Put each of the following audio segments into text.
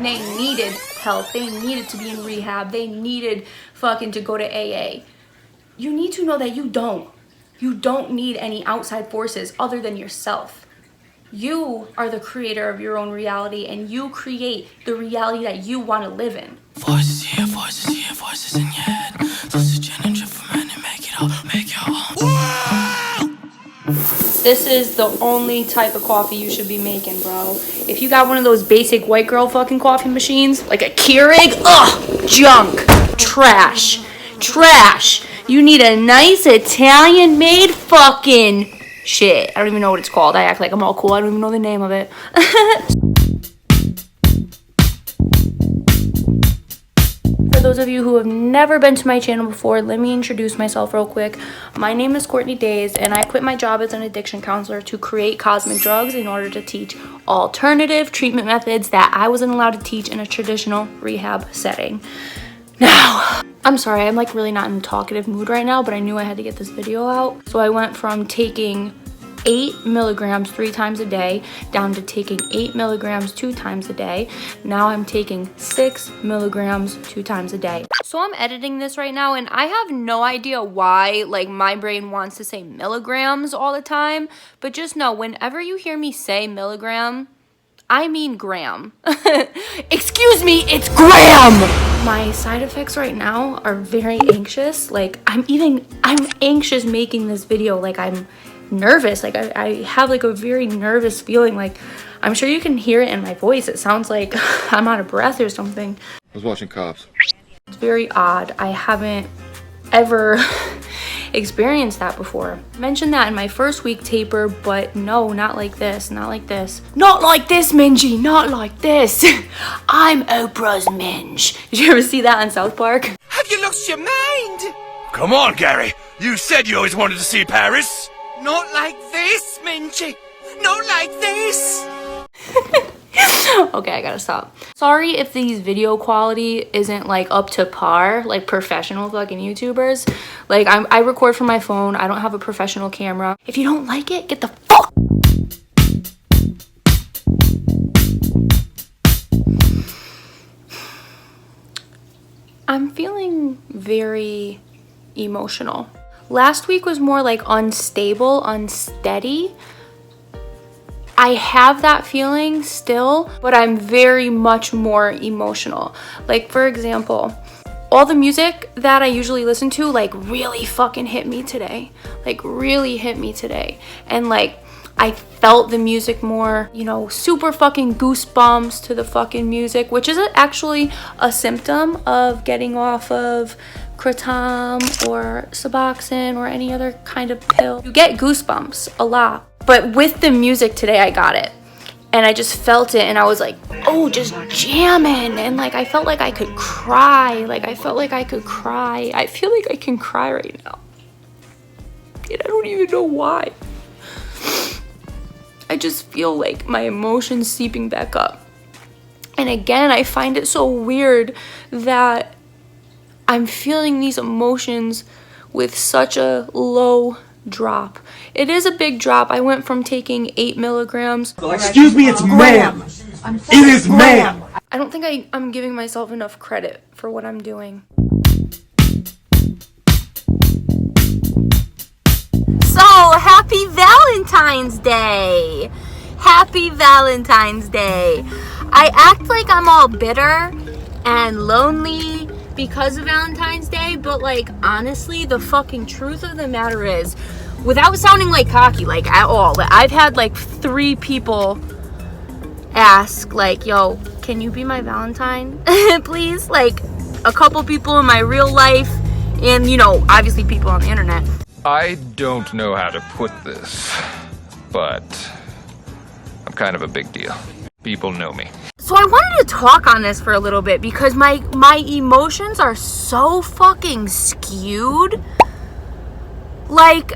They needed help. They needed to be in rehab. They needed fucking to go to AA. You need to know that you don't. You don't need any outside forces other than yourself. You are the creator of your own reality, and you create the reality that you want to live in. Voices here, voices in your head. Sausage and drip for men and make it all, make your own. This is the only type of coffee you should be making, bro. If you got one of those basic white girl fucking coffee machines, like a Keurig, ugh, junk, trash, trash. You need a nice Italian-made fucking shit. I don't even know what it's called. I act like I'm all cool. I don't even know the name of it. For those of you who have never been to my channel before, let me introduce myself real quick. My name is Courtney Days, and I quit my job as an addiction counselor to create cosmic drugs in order to teach alternative treatment methods that I wasn't allowed to teach in a traditional rehab setting. Now, I'm sorry, I'm like really not in a talkative mood right now, but I knew I had to get this video out. So I went from taking 8 milligrams 3 times a day down to taking 8 milligrams 2 times a day. Now I'm taking 6 milligrams 2 times a day. So I'm editing this right now, and I have no idea why like my brain wants to say milligrams all the time, but just know whenever you hear me say milligram, I mean gram. Excuse me, it's gram! My side effects right now are very anxious. Like I'm anxious making this video. Like I'm nervous. Like I have like a very nervous feeling. Like I'm sure you can hear it in my voice. It sounds like I'm out of breath or something. I was watching Cops. It's very odd. I haven't ever experienced that before. I mentioned that in my first week taper, but no, not like this, not like this. Not like this, Minji, not like this. I'm Oprah's Minge. Did you ever see that on South Park? Have you lost your mind? Come on, Gary. You said you always wanted to see Paris. Not like this, Minji. Not like this. Okay, I gotta stop. Sorry if these video quality isn't like up to par, like professional fucking YouTubers. Like I record from my phone. I don't have a professional camera. If you don't like it, get the fuck. I'm feeling very emotional. Last week was more like unstable, unsteady. I have that feeling still, but I'm very much more emotional. Like for example, all the music that I usually listen to like really fucking hit me today. Like really hit me today. And like I felt the music more, you know, super fucking goosebumps to the fucking music, which is actually a symptom of getting off of Kratom or Suboxone or any other kind of pill. You get goosebumps a lot. But with the music today, I got it. And I just felt it, and I was like, oh, just jamming. And like, I felt like I could cry. Like, I felt like I could cry. I feel like I can cry right now. And I don't even know why. I just feel like my emotions seeping back up. And again, I find it so weird that I'm feeling these emotions with such a low drop. It is a big drop. I went from taking 8 milligrams. Excuse me, it's ma'am. It is ma'am. I don't think I'm giving myself enough credit for what I'm doing. So, happy Valentine's Day! Happy Valentine's Day! I act like I'm all bitter and lonely because of Valentine's Day, but like honestly, the fucking truth of the matter is, without sounding like cocky like at all, I've had like 3 people ask like, yo, can you be my Valentine? Please? Like a couple people in my real life and, you know, obviously people on the internet. I don't know how to put this, but I'm kind of a big deal. People know me. So I wanted to talk on this for a little bit because my emotions are so fucking skewed. Like,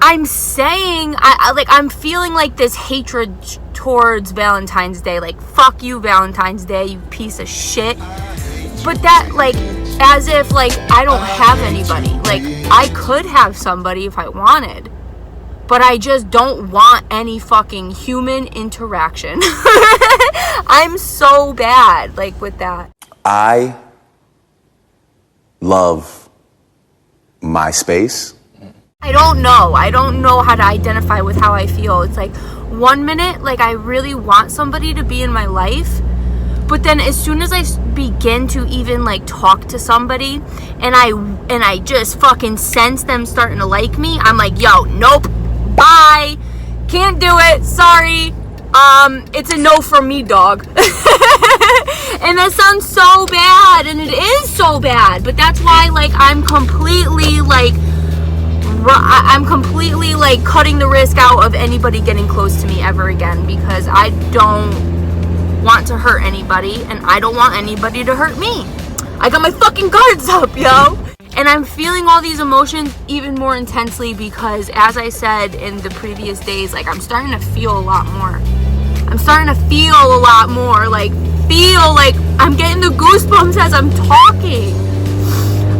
I'm saying, I'm feeling like this hatred towards Valentine's Day. Like, fuck you, Valentine's Day, you piece of shit. But that, like, as if, like, I don't have anybody. Like, I could have somebody if I wanted. but I just don't want any fucking human interaction. I'm so bad, like, with that. I love my space. I don't know how to identify with how I feel. It's like, one minute, like, I really want somebody to be in my life, but then as soon as I begin to even, like, talk to somebody, and I just fucking sense them starting to like me, I'm like, yo, nope, bye, can't do it, sorry, it's a no from me, dog. And that sounds so bad, and it is so bad, but that's why, like, I'm completely, like, cutting the risk out of anybody getting close to me ever again, because I don't want to hurt anybody, and I don't want anybody to hurt me. I got my fucking guards up, yo. And I'm feeling all these emotions even more intensely because, as I said in the previous days, like, I'm starting to feel a lot more. Like, feel like I'm getting the goosebumps as I'm talking.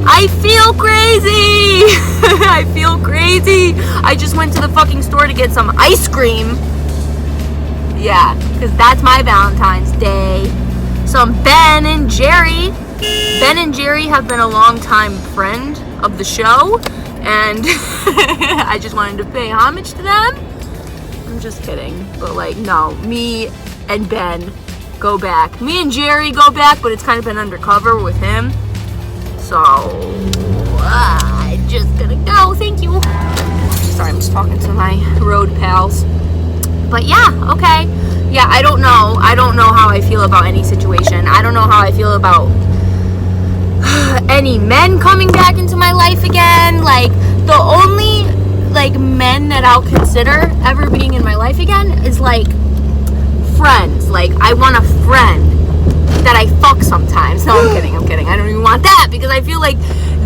I feel crazy. I feel crazy. I just went to the fucking store to get some ice cream. Yeah, because that's my Valentine's Day. Some Ben and Jerry. Ben and Jerry have been a long-time friend of the show, and I just wanted to pay homage to them. I'm just kidding, but, like, no, me and Ben go back. Me and Jerry go back, but it's kind of been undercover with him. So, I'm just gonna go. Thank you. Sorry, I'm just talking to my road pals. But yeah, okay. Yeah, I don't know. I don't know how I feel about any situation. I don't know how I feel about any men coming back into my life again. Like, the only, like, men that I'll consider ever being in my life again is, like, friends. Like, I want a friend that I fuck sometimes. No, I'm kidding. I don't even want that, because I feel like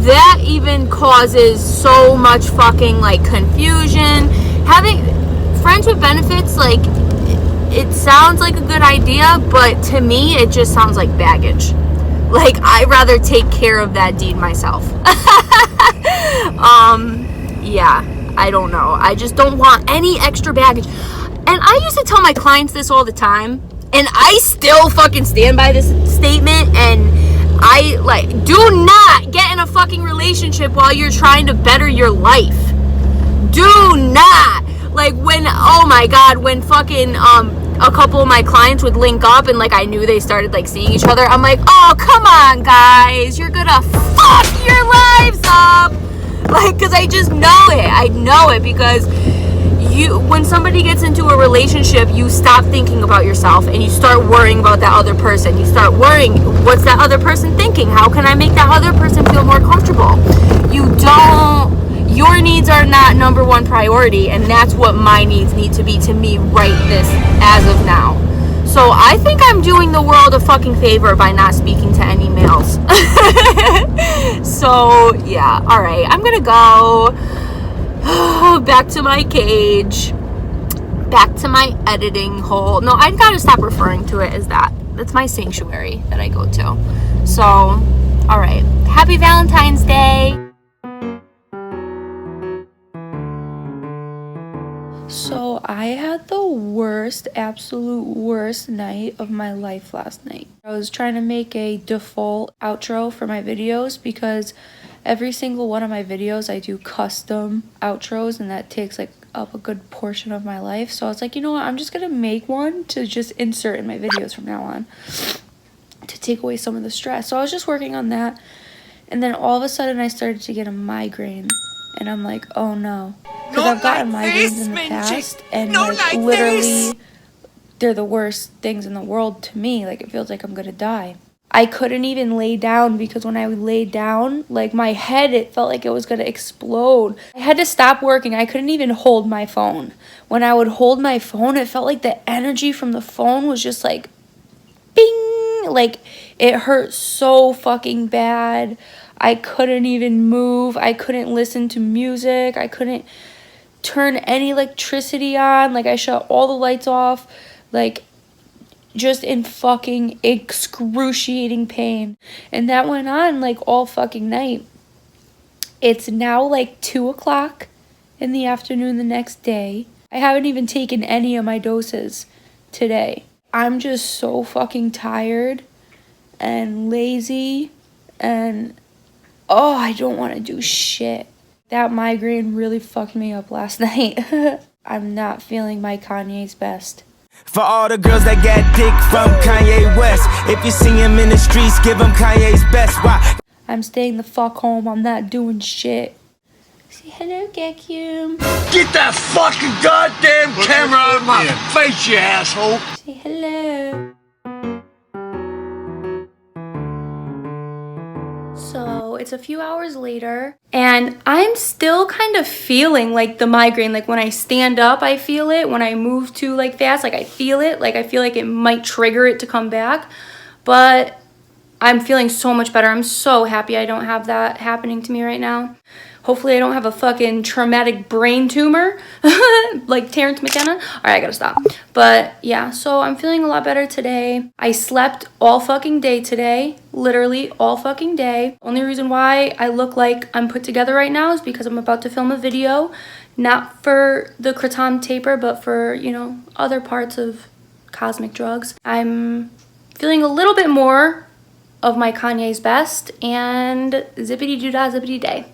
that even causes so much fucking, like, confusion. Having friends with benefits, like, it sounds like a good idea, but to me, it just sounds like baggage. Like, I'd rather take care of that deed myself. Yeah, I don't know. I just don't want any extra baggage. And I used to tell my clients this all the time, and I still fucking stand by this statement, and I, like, do not get in a fucking relationship while you're trying to better your life. Do not. Like, when, oh my god, when fucking, a couple of my clients would link up, and, like, I knew they started, like, seeing each other, I'm like, oh, come on, guys, you're gonna fuck your lives up. Like, because I just know it. I know it, because when somebody gets into a relationship, you stop thinking about yourself, and you start worrying about that other person. You start worrying, what's that other person thinking? How can I make that other person feel more comfortable? Your needs are not number one priority, and that's what my needs need to be to me right this as of now. So I think I'm doing the world a fucking favor by not speaking to any males. So yeah, alright, I'm gonna go back to my cage, back to my editing hole. No, I've got to stop referring to it as that. That's my sanctuary that I go to. So, alright, happy Valentine's Day. So I had the worst, absolute worst night of my life last night. I was trying to make a default outro for my videos, because every single one of my videos I do custom outros, and that takes, like, up a good portion of my life. So I was like, you know what, I'm just gonna make one to just insert in my videos from now on to take away some of the stress. So I was just working on that, and then all of a sudden I started to get a migraine. And I'm like, oh no. Because I've gotten migraines in the past, and, like, literally, they're the worst things in the world to me. Like, it feels like I'm gonna die. I couldn't even lay down, because when I laid down, like, my head, it felt like it was gonna explode. I had to stop working. I couldn't even hold my phone. When I would hold my phone, it felt like the energy from the phone was just like, bing! Like, it hurt so fucking bad. I couldn't even move. I couldn't listen to music. I couldn't turn any electricity on. Like, I shut all the lights off. Like, just in fucking excruciating pain. And that went on, like, all fucking night. It's now, like, 2 o'clock in the afternoon the next day. I haven't even taken any of my doses today. I'm just so fucking tired and lazy and oh, I don't want to do shit. That migraine really fucked me up last night. I'm not feeling my Kanye's best. For all the girls that got dick from Kanye West, if you see him in the streets, give him Kanye's best. Why? I'm staying the fuck home. I'm not doing shit. Say hello, Gakum. Get that fucking goddamn camera out of my face, you asshole! Say hello. So it's a few hours later and I'm still kind of feeling like the migraine. Like when I stand up, I feel it. When I move too like fast, like I feel it. Like I feel like it might trigger it to come back. But I'm feeling so much better. I'm so happy I don't have that happening to me right now. Hopefully I don't have a fucking traumatic brain tumor like Terrence McKenna. All right, I gotta stop. But yeah, so I'm feeling a lot better today. I slept all fucking day today, literally all fucking day. Only reason why I look like I'm put together right now is because I'm about to film a video, not for the Kratom taper, but for, you know, other parts of cosmic drugs. I'm feeling a little bit more of my Kanye's best and zippity doo dah zippity day.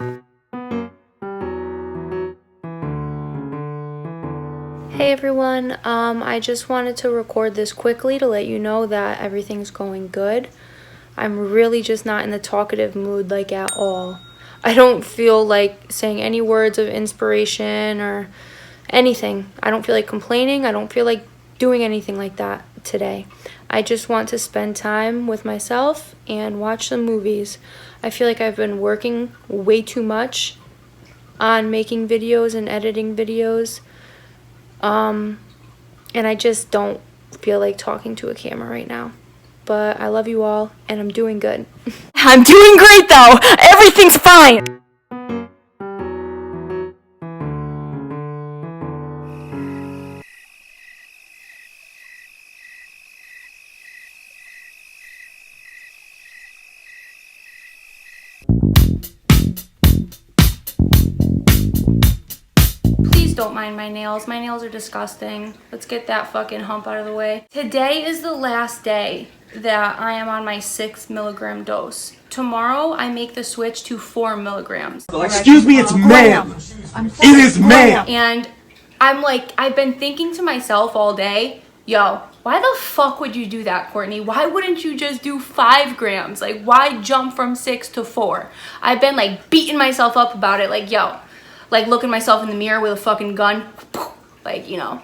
Hey everyone, I just wanted to record this quickly to let you know that everything's going good. I'm really just not in the talkative mood like at all. I don't feel like saying any words of inspiration or anything. I don't feel like complaining. I don't feel like doing anything like that today. I just want to spend time with myself and watch some movies. I feel like I've been working way too much on making videos and editing videos. And I just don't feel like talking to a camera right now. But I love you all, and I'm doing good. I'm doing great though! Everything's fine! Please don't mind my nails. My nails are disgusting. Let's get that fucking hump out of the way. Today is the last day that I am on my 6 milligram dose. Tomorrow, I make the switch to 4 milligrams. Excuse me, it's ma'am! It is ma'am! And I'm like, I've been thinking to myself all day, yo, why the fuck would you do that, Courtney? Why wouldn't you just do 5 grams? Like, why jump from 6 to 4? I've been like beating myself up about it, like, yo, like looking myself in the mirror with a fucking gun, like, you know,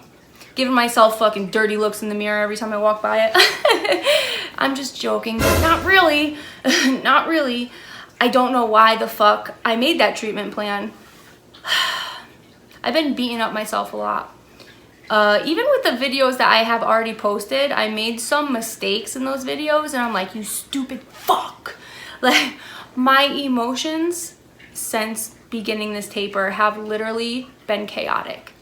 giving myself fucking dirty looks in the mirror every time I walk by it. I'm just joking, but not really, not really. I don't know why the fuck I made that treatment plan. I've been beating up myself a lot. Even with the videos that I have already posted, I made some mistakes in those videos and I'm like, you stupid fuck. Like, my emotions since beginning this taper have literally been chaotic.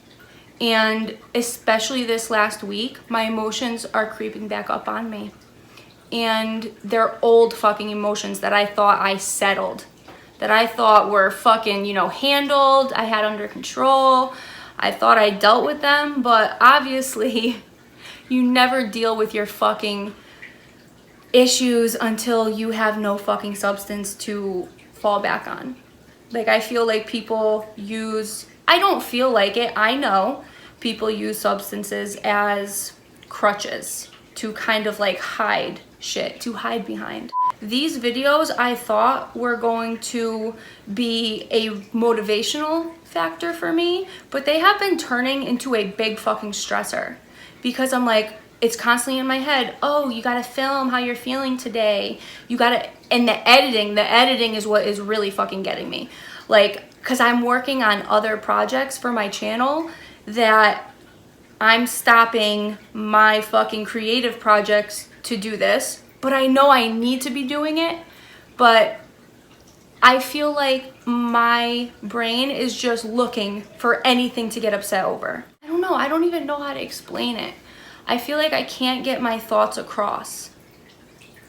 And especially this last week, my emotions are creeping back up on me. And they're old fucking emotions that I thought I settled, that I thought were fucking, you know, handled, I had under control. I thought I dealt with them, but obviously you never deal with your fucking issues until you have no fucking substance to fall back on. Like, I feel like people use, I don't feel like it, I know people use substances as crutches to kind of like hide shit, to hide behind. These videos I thought were going to be a motivational factor for me, but they have been turning into a big fucking stressor because I'm like, it's constantly in my head, oh, you gotta film how you're feeling today. You gotta, and the editing is what is really fucking getting me. Like, cause I'm working on other projects for my channel that I'm stopping my fucking creative projects to do this, but I know I need to be doing it, but I feel like my brain is just looking for anything to get upset over. I don't know, I don't even know how to explain it. I feel like I can't get my thoughts across,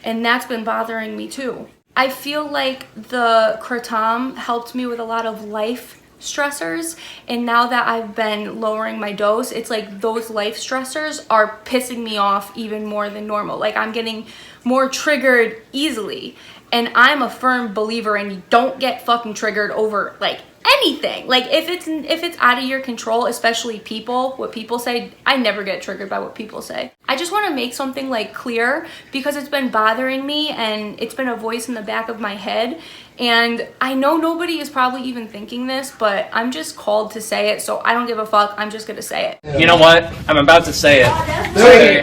and that's been bothering me too. I feel like the Kratom helped me with a lot of life stressors, and now that I've been lowering my dose, it's like those life stressors are pissing me off even more than normal. Like I'm getting more triggered easily, and I'm a firm believer in you don't get fucking triggered over like anything. Like if it's out of your control, especially what people say, I never get triggered by what people say. I just want to make something like clear because it's been bothering me and it's been a voice in the back of my head, and I know nobody is probably even thinking this, but I'm just called to say it, so I don't give a fuck. I'm just gonna say it. You know what? I'm about to say it. Say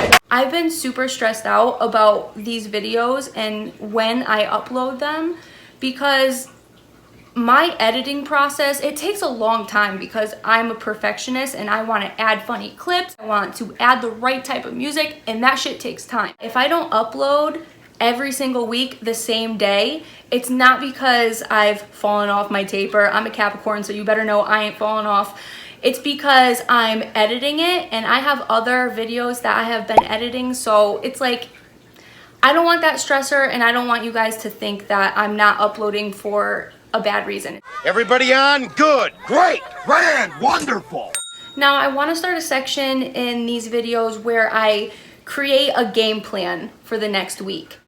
it. I've been super stressed out about these videos and when I upload them, because my editing process, it takes a long time because I'm a perfectionist and I want to add funny clips. I want to add the right type of music, and that shit takes time. If I don't upload every single week the same day, it's not because I've fallen off my taper. I'm a Capricorn, so you better know I ain't falling off. It's because I'm editing it and I have other videos that I have been editing, so it's like I don't want that stressor, and I don't want you guys to think that I'm not uploading for a bad reason. Everybody on? Good. Great. Grand. Wonderful. Now I want to start a section in these videos where I create a game plan for the next week.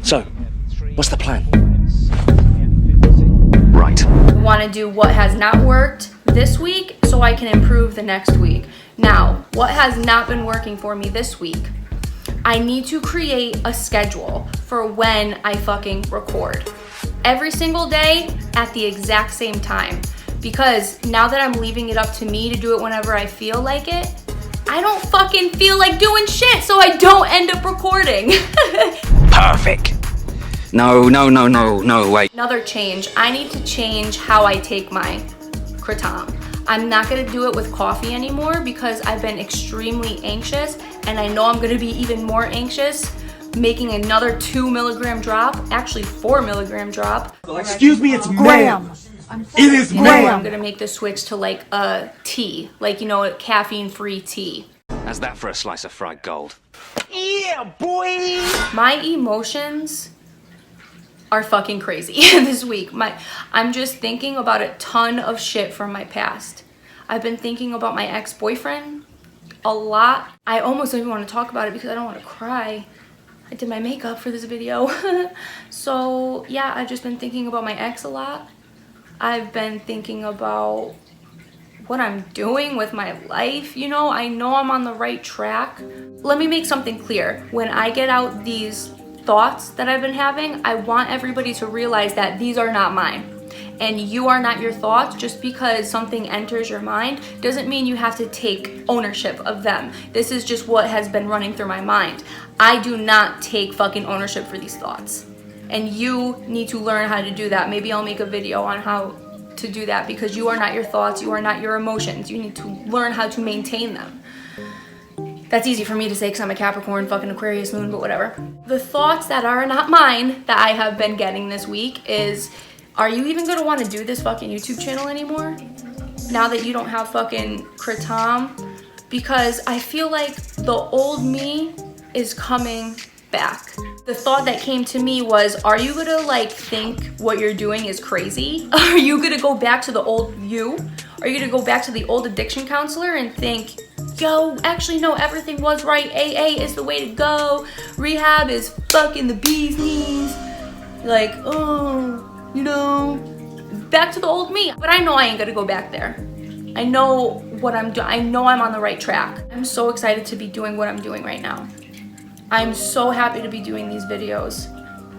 So, what's the plan? Right. I want to do what has not worked this week so I can improve the next week. Now, what has not been working for me this week? I need to create a schedule for when I fucking record. Every single day at the exact same time, because now that I'm leaving it up to me to do it whenever I feel like it, I don't fucking feel like doing shit, so I don't end up recording. Perfect. No, wait. Another change, I need to change how I take my Kratom. I'm not gonna do it with coffee anymore because I've been extremely anxious, and I know I'm gonna be even more anxious making another 2 milligram drop, actually 4 milligram drop. Excuse me, it's ma'am. It is ma'am. I'm gonna make the switch to like a tea, like, you know, a caffeine-free tea. How's that for a slice of fried gold? Yeah, boy! My emotions are fucking crazy this week. I'm just thinking about a ton of shit from my past. I've been thinking about my ex-boyfriend a lot. I almost don't even want to talk about it because I don't want to cry. I did my makeup for this video. So yeah, I've just been thinking about my ex a lot. I've been thinking about what I'm doing with my life. You know I'm on the right track. Let me make something clear. When I get out these thoughts that I've been having, I want everybody to realize that these are not mine. And you are not your thoughts. Just because something enters your mind doesn't mean you have to take ownership of them. This is just what has been running through my mind. I do not take fucking ownership for these thoughts. And you need to learn how to do that. Maybe I'll make a video on how to do that, because you are not your thoughts, you are not your emotions. You need to learn how to maintain them. That's easy for me to say because I'm a Capricorn, fucking Aquarius moon, but whatever. The thoughts that are not mine that I have been getting this week is, are you even gonna want to do this fucking YouTube channel anymore? Now that you don't have fucking Kratom? Because I feel like the old me is coming back. The thought that came to me was, are you gonna like think what you're doing is crazy? Are you gonna go back to the old you? Are you gonna go back to the old addiction counselor and think, yo, actually no, everything was right, AA is the way to go, rehab is fucking the bee's knees, like, oh, you know, back to the old me? But I know I ain't gonna go back there. I know what I'm doing. I know I'm on the right track. I'm so excited to be doing what I'm doing right now. I'm so happy to be doing these videos.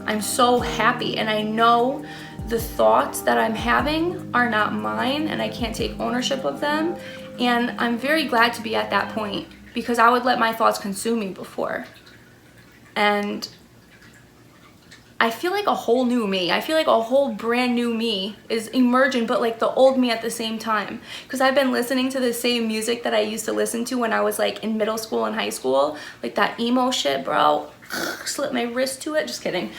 I'm so happy, and I know the thoughts that I'm having are not mine and I can't take ownership of them. And I'm very glad to be at that point, because I would let my thoughts consume me before. And I feel like a whole new me. I feel like a whole brand new me is emerging, but like the old me at the same time. Because I've been listening to the same music that I used to listen to when I was like in middle school and high school. Like that emo shit, bro. Slit my wrist to it. Just kidding.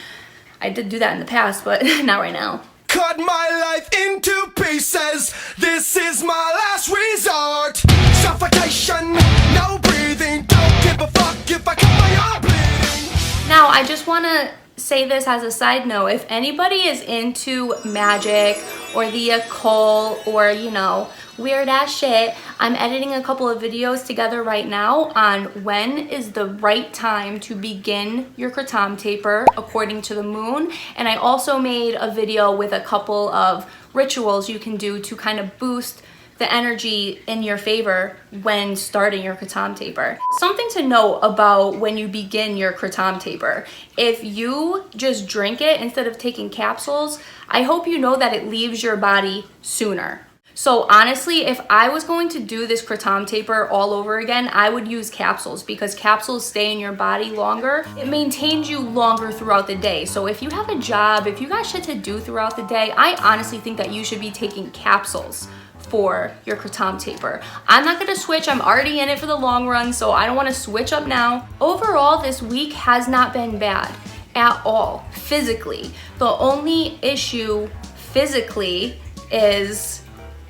I did do that in the past, but not right now. Cut my life into pieces. This is my last resort. Suffocation, no breathing. Don't give a fuck if I cut my arm bleeding. Now, I just want to say this as a side note. If anybody is into magic or the occult or, you know, weird ass shit, I'm editing a couple of videos together right now on when is the right time to begin your Kratom taper according to the moon. And I also made a video with a couple of rituals you can do to kind of boost the energy in your favor when starting your Kratom taper. Something to note about when you begin your Kratom taper. If you just drink it instead of taking capsules, I hope you know that it leaves your body sooner. So honestly, if I was going to do this Kratom taper all over again, I would use capsules because capsules stay in your body longer. It maintains you longer throughout the day. So if you have a job, if you got shit to do throughout the day, I honestly think that you should be taking capsules for your Kratom taper. I'm not gonna switch. I'm already in it for the long run, so I don't wanna switch up now. Overall, this week has not been bad at all, physically. The only issue physically is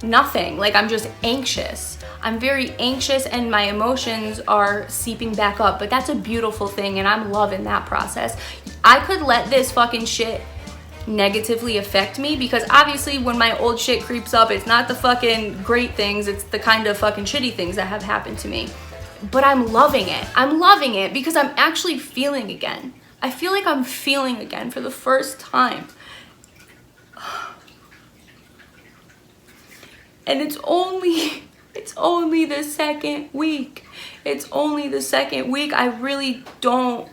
nothing. Like, I'm just anxious. I'm very anxious and my emotions are seeping back up, but that's a beautiful thing and I'm loving that process. I could let this fucking shit negatively affect me because obviously when my old shit creeps up, it's not the fucking great things, it's the kind of fucking shitty things that have happened to me. But I'm loving it. I'm loving it because I'm actually feeling again. I feel like I'm feeling again for the first time. And it's only the second week. It's only the second week. I really don't.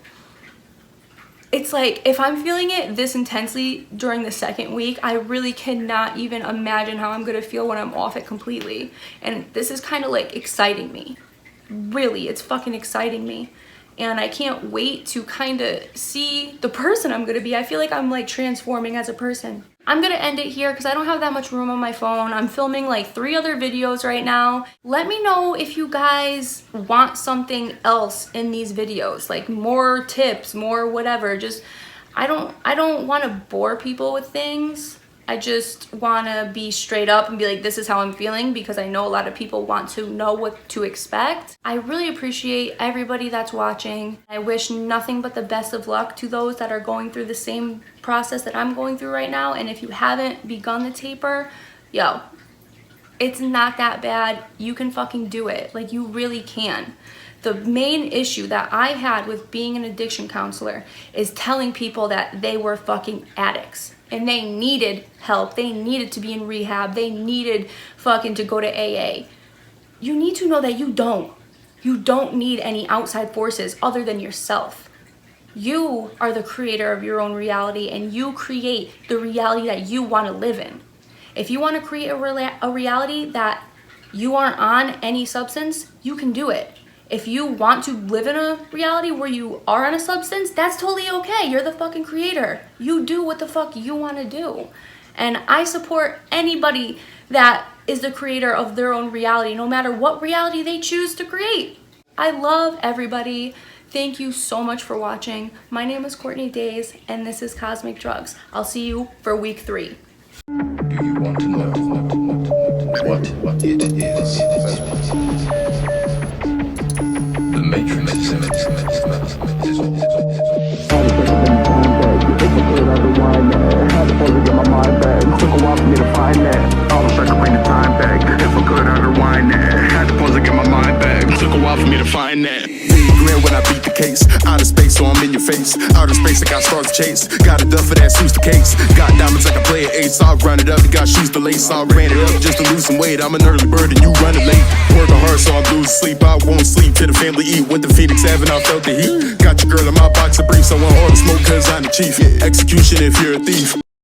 It's like, if I'm feeling it this intensely during the second week, I really cannot even imagine how I'm gonna feel when I'm off it completely. And this is kind of like exciting me. Really, it's fucking exciting me. And I can't wait to kind of see the person I'm gonna be. I feel like I'm like transforming as a person. I'm gonna end it here because I don't have that much room on my phone. I'm filming like 3 other videos right now. Let me know if you guys want something else in these videos, like more tips, more whatever. Just, I don't want to bore people with things. I just want to be straight up and be like, this is how I'm feeling, because I know a lot of people want to know what to expect. I really appreciate everybody that's watching. I wish nothing but the best of luck to those that are going through the same process that I'm going through right now. And if you haven't begun the taper, yo, it's not that bad. You can fucking do it. Like, you really can. The main issue that I had with being an addiction counselor is telling people that they were fucking addicts and they needed help. They needed to be in rehab. They needed fucking to go to AA. You need to know that you don't. You don't need any outside forces other than yourself. You are the creator of your own reality and you create the reality that you want to live in. If you want to create a reality that you aren't on any substance, you can do it. If you want to live in a reality where you are on a substance, that's totally okay. You're the fucking creator. You do what the fuck you want to do. And I support anybody that is the creator of their own reality, no matter what reality they choose to create. I love everybody. Thank you so much for watching. My name is Courtney Days, and this is Cosmic Drugs. I'll see you for week 3. Do you want to know what it is? The Matrix is when I beat the case, out of space, so I'm in your face. Out of space, I got stars to chase. Got a duff for that suits the case. Got diamonds like I play an ace. I'll run it up, you got shoes to lace. I ran it up just to lose some weight. I'm an early bird and you running late. Working hard, so I lose sleep. I won't sleep till the family eat. Went to Phoenix Avenue, I felt the heat. Got your girl in my box of briefs. I want all the smoke cause I'm the chief. Execution if you're a thief.